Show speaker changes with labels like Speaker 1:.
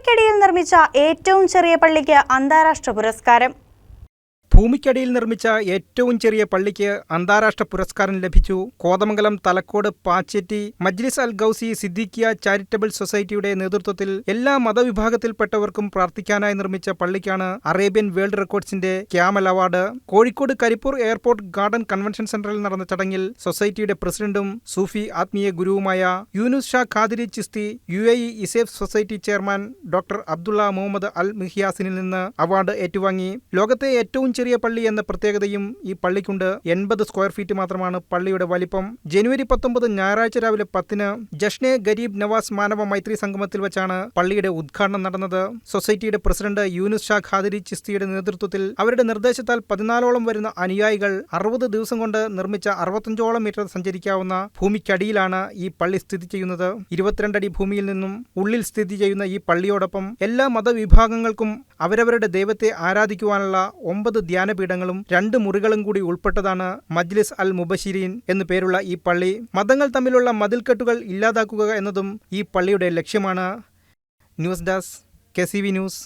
Speaker 1: ഭൂമിക്കടിയിൽ നിർമ്മിച്ച ഏറ്റവും ചെറിയ പള്ളിക്ക് അന്താരാഷ്ട്ര പുരസ്കാരം.
Speaker 2: ഭൂമിക്കടിയിൽ നിർമ്മിച്ച ഏറ്റവും ചെറിയ പള്ളിക്ക് അന്താരാഷ്ട്ര പുരസ്കാരം ലഭിച്ചു. കോതമംഗലം തലക്കോട് പാച്ചേറ്റി മജ്ലിസ് അൽ ഗൗസി സിദ്ദീഖിയ ചാരിറ്റബിൾ സൊസൈറ്റിയുടെ നേതൃത്വത്തിൽ എല്ലാ മതവിഭാഗത്തിൽപ്പെട്ടവർക്കും പ്രാർത്ഥിക്കാനായി നിർമ്മിച്ച പള്ളിക്കാണ് അറേബ്യൻ വേൾഡ് റെക്കോർഡ്സിന്റെ camel award. Kozhikode Karipur airport garden convention സെന്ററിൽ നടന്ന ചടങ്ങിൽ സൊസൈറ്റിയുടെ പ്രസിഡന്റും സൂഫി ആത്മീയ ഗുരുവുമായ യൂനുസ് ഷാ ഖാദിരി ചിസ്തി, UAE ഇസേഫ് society chairman doctor Abdullah Muhammad Al മിഹിയാസിനിൽ നിന്ന് അവാർഡ് ഏറ്റുവാങ്ങി. ലോകത്തെ ഏറ്റവും ചെറിയ പള്ളി എന്ന പ്രത്യേകതയും ഈ പള്ളിക്കുണ്ട്. 80 സ്ക്വയർ ഫീറ്റ് മാത്രമാണ് പള്ളിയുടെ വലിപ്പം. ജനുവരി 19 ഞായറാഴ്ച രാവിലെ 10-ന് ജഷ്നെ ഗരീബ് നവാസ് മാനവ മൈത്രി സംഗമത്തിൽ വെച്ചാണ് പള്ളിയുടെ ഉദ്ഘാടനം നടന്നത്. സൊസൈറ്റിയുടെ പ്രസിഡന്റ് യൂനുസ് ഷാ ഖാദിരി ചിസ്തിയുടെ നേതൃത്വത്തിൽ അവരുടെ നിർദ്ദേശത്താൽ 14ഓളം വരുന്ന അനുയായികൾ 60 ദിവസം കൊണ്ട് നിർമ്മിച്ച 65ഓളം മീറ്റർ സഞ്ചരിക്കാവുന്ന ഭൂമിക്കടിയിലാണ് ഈ പള്ളി സ്ഥിതി ചെയ്യുന്നത്. 22 അടി ഭൂമിയിൽ നിന്നും ഉള്ളിൽ സ്ഥിതി ചെയ്യുന്ന ഈ പള്ളിയോടൊപ്പം എല്ലാ മതവിഭാഗങ്ങൾക്കും അവരവരുടെ ദൈവത്തെ ആരാധിക്കുവാനുള്ള 9 ധ്യാനപീഠങ്ങളും 2 മുറികളും കൂടി ഉൾപ്പെട്ടതാണ് മജ്ലിസ് അൽ മുബശിരീൻ എന്നു പേരുള്ള ഈ പള്ളി. മതങ്ങൾ തമ്മിലുള്ള മതിൽക്കെട്ടുകൾ ഇല്ലാതാക്കുക എന്നതും ഈ പള്ളിയുടെ ലക്ഷ്യമാണ്. News desk KCV news.